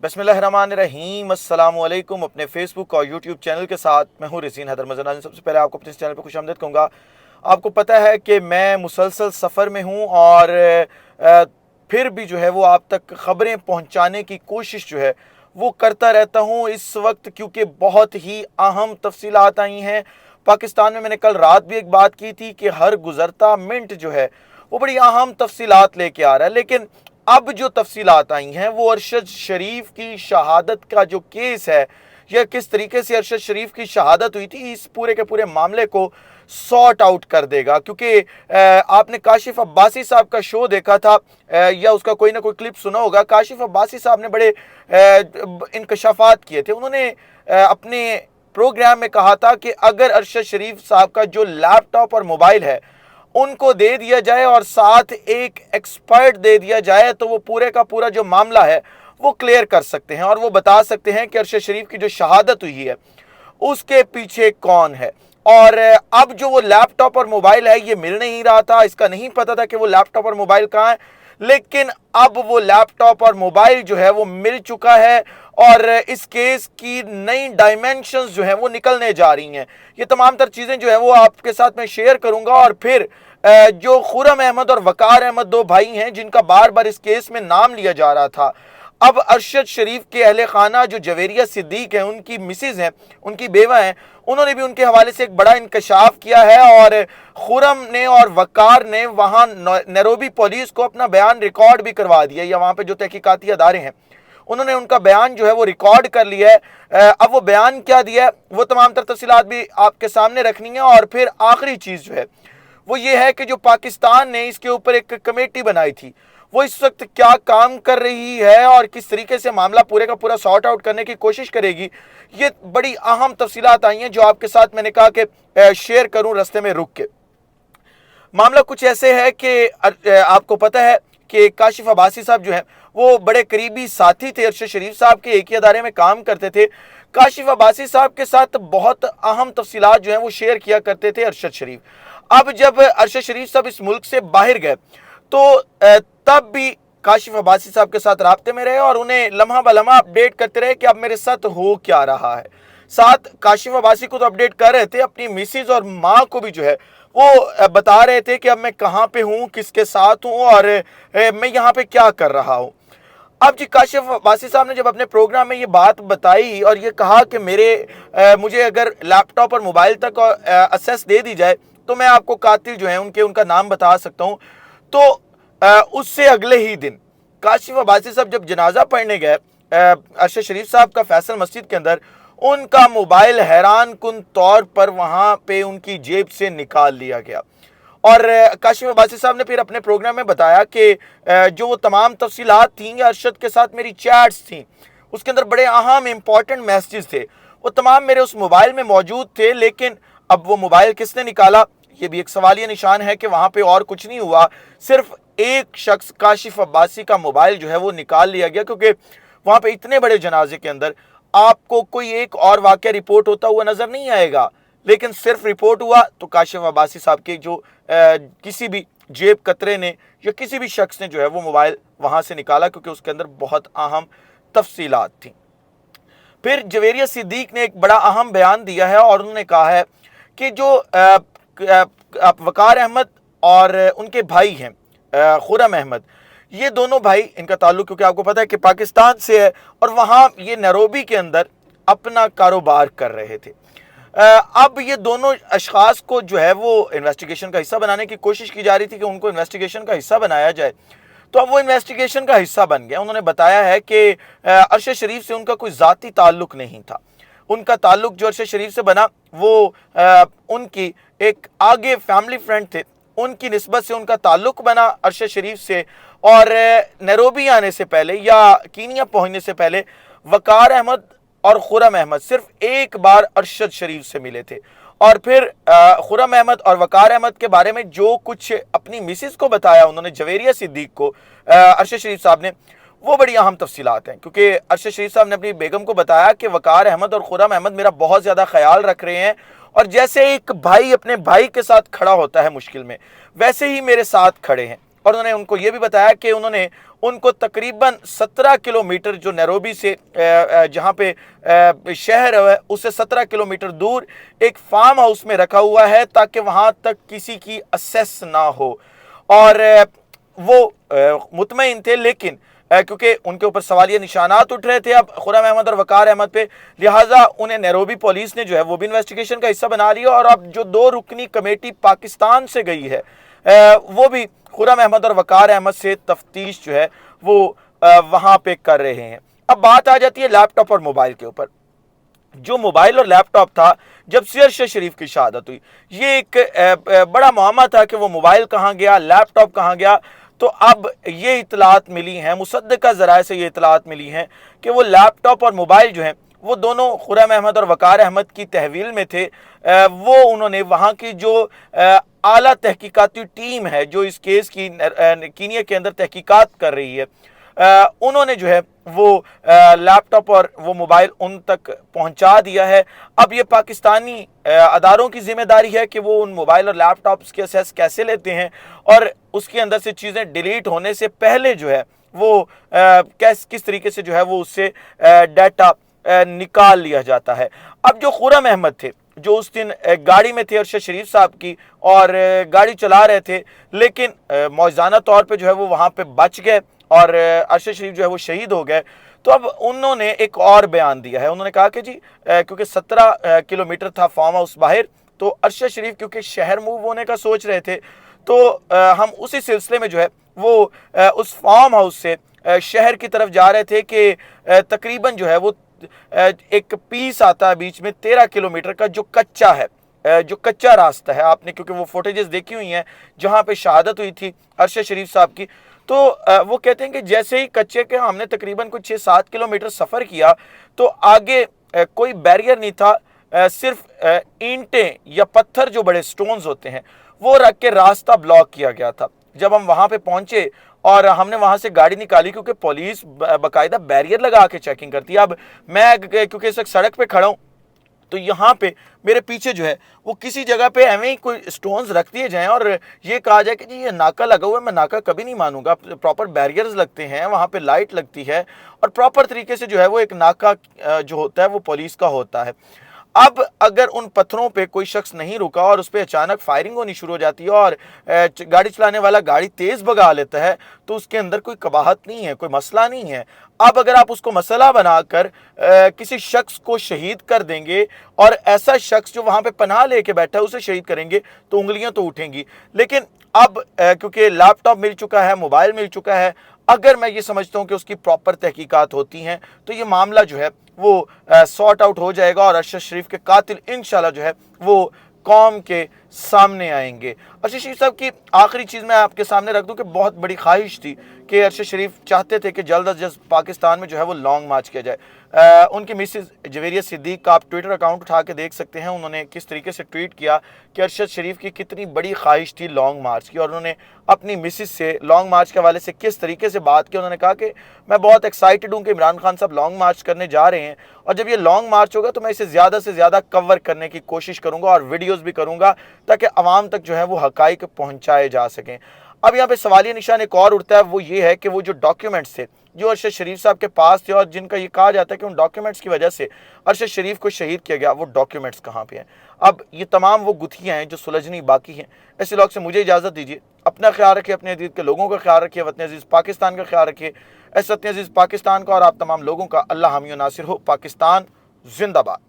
बिस्मिल्लाहिर्रहमानिर्रहीम। अस्सलाम वालेकुम। अपने फेसबुक और यूट्यूब चैनल के साथ मैं हूँ रज़ीन हैदर मज़न। सबसे पहले आपको अपने इस चैनल पर खुशामदीद कहूँगा। आपको पता है कि मैं मुसलसल सफ़र में हूँ और अ, फिर भी जो है वो आप तक ख़बरें पहुँचाने की कोशिश जो है वो करता रहता हूँ इस वक्त, क्योंकि बहुत ही अहम तफसीलात आई हैं पाकिस्तान में। मैंने कल रात भी एक बात की थी कि हर गुज़रता मिनट जो है वो बड़ी अहम तफसीलात लेके आ रहा है। लेकिन अब जो तफसीलात आई हैं वो अरशद शरीफ की शहादत का जो केस है, या किस तरीके से अरशद शरीफ की शहादत हुई थी, इस पूरे के पूरे मामले को सॉर्ट आउट कर देगा। क्योंकि आपने काशिफ अब्बासी साहब का शो देखा था या उसका कोई ना कोई क्लिप सुना होगा। काशिफ अब्बासी साहब ने बड़े इंकशाफात किए थे। उन्होंने अपने प्रोग्राम में कहा था कि अगर अरशद शरीफ साहब का जो लैपटॉप और मोबाइल है उनको दे दिया जाए और साथ एक एक्सपर्ट दे दिया जाए तो वो पूरे का पूरा जो मामला है वो क्लियर कर सकते हैं और वो बता सकते हैं कि अरशद शरीफ की जो शहादत हुई है उसके पीछे कौन है। और अब जो वो लैपटॉप और मोबाइल है ये मिल नहीं रहा था, इसका नहीं पता था कि वो लैपटॉप और मोबाइल कहाँ है, लेकिन अब वो लैपटॉप और मोबाइल जो है वो मिल चुका है और इस केस की नई डायमेंशंस जो है वो निकलने जा रही हैं। ये तमाम तर चीज़ें जो है वो आपके साथ मैं शेयर करूंगा। और फिर जो खुरम अहमद और वकार अहमद दो भाई हैं जिनका बार बार इस केस में नाम लिया जा रहा था, अब अरशद शरीफ के अहले खाना जो जवेरिया सिद्दीक है, उनकी मिसेज हैं, उनकी बेवा हैं, उन्होंने भी उनके हवाले से एक बड़ा इंकशाफ किया है। और खुरम ने और वकार ने वहाँ नैरोबी पुलिस को अपना बयान रिकॉर्ड भी करवा दिया, या वहाँ पे जो तहकीकाती अदारे हैं उन्होंने उनका बयान जो है वो रिकॉर्ड कर लिया है। अब वो बयान क्या दिया है वो तमाम तर तफसीलात भी आपके सामने रखनी है। और फिर आखिरी चीज़ जो है वो ये है कि जो पाकिस्तान ने इसके ऊपर एक कमेटी बनाई थी वो इस वक्त क्या काम कर रही है और किस तरीके से मामला पूरे का पूरा सॉर्ट आउट करने की कोशिश करेगी। ये बड़ी अहम तफसीलात आई हैं जो आपके साथ मैंने कहा कि शेयर करूं रास्ते में रुक के। मामला कुछ ऐसे है कि आपको पता है कि काशिफ अब्बासी साहब जो है वो बड़े करीबी साथी थे अरशद शरीफ साहब के, एक ही अदारे में काम करते थे। काशिफ अब्बासी साहब के साथ बहुत अहम तफसीलात जो हैं वो शेयर किया करते थे अरशद शरीफ। अब जब अरशद शरीफ साहब इस मुल्क से बाहर गए तो तब भी काशिफ अब्बासी साहब के साथ राब्ते में रहे और उन्हें लम्हा ब लम्हा अपडेट करते रहे कि अब मेरे साथ हो क्या रहा है। साथ काशिफ अब्बासी को तो अपडेट कर रहे थे, अपनी मिसेज और माँ को भी जो है वो बता रहे थे कि अब मैं कहाँ पे हूँ, किसके साथ हूँ और मैं यहाँ पे क्या कर रहा हूँ। अब जी काशिफ अब्बासी साहब ने जब अपने प्रोग्राम में ये बात बताई और ये कहा कि मुझे अगर लैपटॉप और मोबाइल तक एक्सेस दे दी जाए तो मैं आपको कातिल जो है उनका नाम बता सकता हूँ, तो उससे अगले ही दिन काशिफ अब्बासी साहब जब जनाजा पढ़ने गए अरशद शरीफ साहब का फैसल मस्जिद के अंदर, उनका मोबाइल हैरान कुन तौर पर वहाँ पे उनकी जेब से निकाल लिया गया। और काशिफ अब्बासी साहब ने फिर अपने प्रोग्राम में बताया कि जो वो तमाम तफसीलात थी या अरशद के साथ मेरी चैट्स थी उसके अंदर बड़े अहम इंपॉर्टेंट मैसेजेस थे, वो तमाम मेरे उस मोबाइल में मौजूद थे। लेकिन अब वो मोबाइल किसने निकाला ये भी एक सवालिया निशान है कि वहाँ पे और कुछ नहीं हुआ, सिर्फ एक शख्स काशिफ अब्बासी का मोबाइल जो है वो निकाल लिया गया। क्योंकि वहाँ पे इतने बड़े जनाजे के अंदर आपको कोई एक और वाकया रिपोर्ट होता हुआ नजर नहीं आएगा, लेकिन सिर्फ रिपोर्ट हुआ तो काशिफ अब्बासी साहब के जो किसी भी जेब कतरे ने या किसी भी शख्स ने जो है वो मोबाइल वहाँ से निकाला, क्योंकि उसके अंदर बहुत अहम तफसीलात थी। फिर जवेरिया सिद्दीक ने एक बड़ा अहम बयान दिया है और उन्होंने कहा है कि जो वकार अहमद और उनके भाई हैं खुरम अहमद, ये दोनों भाई, इनका ताल्लुक क्योंकि आपको पता है कि पाकिस्तान से है और वहाँ ये नैरोबी के अंदर अपना कारोबार कर रहे थे। अब ये दोनों अशखास को जो है वो इन्वेस्टिगेशन का हिस्सा बनाने की कोशिश की जा रही थी कि उनको इन्वेस्टिगेशन का हिस्सा बनाया जाए, तो अब वो इन्वेस्टिगेशन का हिस्सा बन गया। उन्होंने बताया है कि अरशद शरीफ से उनका कोई ज़ाती ताल्लुक नहीं था, उनका ताल्लुक जो अरशद शरीफ से बना वो उनकी एक आगे फैमिली फ्रेंड थे, उनकी निस्बत से उनका ताल्लुक बना अरशद शरीफ से। और नैरोबी आने से पहले या कीनिया पहुंचने से पहले वकार अहमद और खुरम अहमद सिर्फ एक बार अरशद शरीफ से मिले थे। और फिर खुरम अहमद और वकार अहमद के बारे में जो कुछ अपनी मिसेस को बताया उन्होंने, जवेरिया सिद्दीक को, अरशद शरीफ साहब ने, वो बड़ी अहम तफसीलात हैं। क्योंकि अरशद शरीफ साहब ने अपनी बेगम को बताया कि वकार अहमद और खुरम अहमद मेरा बहुत ज़्यादा ख्याल रख रहे हैं और जैसे एक भाई अपने भाई के साथ खड़ा होता है मुश्किल में, वैसे ही मेरे साथ खड़े हैं। और उन्होंने उनको ये भी बताया कि उन्होंने उनको तकरीबन 17 किलोमीटर जो नैरोबी से जहाँ पे शहर है उससे 17 किलोमीटर दूर एक फार्म हाउस में रखा हुआ है ताकि वहाँ तक किसी की एक्सेस ना हो। और वो मुतमईन थे, लेकिन क्योंकि उनके ऊपर सवालिया निशानात उठ रहे थे अब खुर्रम अहमद और वकार अहमद पे, लिहाजा उन्हें नैरोबी पुलिस ने जो है वो भी इन्वेस्टिगेशन का हिस्सा बना लिया। और अब जो 2 रुकनी कमेटी पाकिस्तान से गई है वो भी खुर्रम अहमद और वकार अहमद से तफ्तीश जो है वो वहां पे कर रहे हैं। अब बात आ जाती है लैपटॉप और मोबाइल के ऊपर। जो मोबाइल और लैपटॉप था, जब से अरशद शरीफ की शहादत हुई, ये एक बड़ा मुअम्मा था कि वो मोबाइल कहाँ गया, लैपटॉप कहाँ गया। तो अब ये इतलात मिली हैं, मुसद्दका ज़राए से ये इतलात मिली हैं कि वो लैपटॉप और मोबाइल जो हैं वो दोनों खुर्रम अहमद और वकार अहमद की तहवील में थे। वो उन्होंने वहाँ की जो आला तहकीकाती टीम है जो इस केस की कीनिया के अंदर तहकीकात कर रही है, उन्होंने जो है वो लैपटॉप और वो मोबाइल उन तक पहुंचा दिया है। अब ये पाकिस्तानी अदारों की जिम्मेदारी है कि वो उन मोबाइल और लैपटॉप्स के एक्सेस कैसे लेते हैं और उसके अंदर से चीज़ें डिलीट होने से पहले जो है वो किस तरीके से जो है वो उससे डाटा निकाल लिया जाता है। अब जो खुर्रम अहमद थे जो उस दिन गाड़ी में थे अरशद शरीफ साहब की और गाड़ी चला रहे थे, लेकिन मौज़ाना तौर पे जो है वो वहाँ पे बच गए और अरशद शरीफ जो है वो शहीद हो गए। तो अब उन्होंने एक और बयान दिया है। उन्होंने कहा कि जी क्योंकि 17 किलोमीटर था फार्म हाउस बाहर, तो अरशद शरीफ क्योंकि शहर मूव होने का सोच रहे थे, तो हम उसी सिलसिले में जो है वो उस फार्म हाउस से शहर की तरफ जा रहे थे कि तकरीबन जो है वो एक पीस आता है बीच में 13 किलोमीटर का जो कच्चा है, जो कच्चा रास्ता है। आपने क्योंकि वो फुटेजेस देखी हुई हैं जहाँ पे शहादत हुई थी अरशद शरीफ साहब की, तो वो कहते हैं कि जैसे ही कच्चे के हमने तकरीबन कुछ 6-7 किलोमीटर सफ़र किया तो आगे कोई बैरियर नहीं था, सिर्फ ईंटें या पत्थर जो बड़े स्टोन्स होते हैं वो रख के रास्ता ब्लॉक किया गया था। जब हम वहाँ पे पहुँचे और हमने वहाँ से गाड़ी निकाली, क्योंकि पुलिस बाकायदा बैरियर लगा के चेकिंग करती है। अब मैं क्योंकि इस वक्त सड़क पे खड़ा हूँ तो यहाँ पे मेरे पीछे जो है वो किसी जगह पे एवं ही कोई स्टोन्स रख दिए जाएं और ये कहा जाए कि जी ये नाका लगा हुआ है, मैं नाका कभी नहीं मानूंगा। प्रॉपर बैरियर्स लगते हैं, वहाँ पे लाइट लगती है और प्रॉपर तरीके से जो है वो एक नाका जो होता है वो पुलिस का होता है। अब अगर उन पत्थरों पे कोई शख्स नहीं रुका और उस पर अचानक फायरिंग होनी शुरू हो जाती है और गाड़ी चलाने वाला गाड़ी तेज़ भगा लेता है तो उसके अंदर कोई कबाहत नहीं है, कोई मसला नहीं है। अब अगर आप उसको मसला बनाकर किसी शख्स को शहीद कर देंगे और ऐसा शख्स जो वहाँ पे पनाह लेके बैठा है उसे शहीद करेंगे तो उंगलियां तो उठेंगी। लेकिन अब क्योंकि लैपटॉप मिल चुका है, मोबाइल मिल चुका है, अगर मैं ये समझता हूँ कि उसकी प्रॉपर तहकीकात होती हैं तो ये मामला जो है वो सॉर्ट आउट हो जाएगा और अरशद शरीफ के कातिल इंशाल्लाह जो है वो कौम के सामने आएंगे। अरशद शरीफ साहब की आखिरी चीज़ मैं आपके सामने रख दूं कि बहुत बड़ी ख्वाहिश थी कि अरशद शरीफ चाहते थे कि जल्द अज जल्द पाकिस्तान में जो है वो लॉन्ग मार्च किया जाए। उनकी मिसेस जवेरिया सिद्दीक का आप ट्विटर अकाउंट उठा के देख सकते हैं, उन्होंने किस तरीके से ट्वीट किया कि अरशद शरीफ की कितनी बड़ी ख्वाहिश थी लॉन्ग मार्च की, और उन्होंने अपनी मिसेस से लॉन्ग मार्च के हवाले से किस तरीके से बात की। उन्होंने कहा कि मैं बहुत एक्साइटेड हूँ कि इमरान खान साहब लॉन्ग मार्च करने जा रहे हैं और जब ये लॉन्ग मार्च होगा तो मैं इसे ज़्यादा से ज़्यादा कवर करने की कोशिश करूँगा और वीडियोज़ भी करूँगा ताकि आवाम तक जो है वो हक़ाइक़ पहुँचाए जा सकें। अब यहाँ पे सवालिया निशान एक और उठता है, वो ये है कि वो जो डॉक्यूमेंट्स थे जो अरशद शरीफ साहब के पास थे और जिनका ये कहा जाता है कि उन डॉक्यूमेंट्स की वजह से अरशद शरीफ को शहीद किया गया, वो डॉक्यूमेंट्स कहाँ पे हैं। अब ये तमाम वो गुत्थियाँ हैं जो सुलझनी बाकी हैं। ऐसे लोग से मुझे इजाज़त दीजिए, अपना ख्याल रखिए, अपने अजीज़ के लोगों का ख्याल रखिए, वतन अजीज़ पाकिस्तान का ख्याल रखिए। ऐसे वतन अजीज़ पाकिस्तान का और आप तमाम लोगों का अल्लाह हामी नासिर हो। पाकिस्तान जिंदाबाद।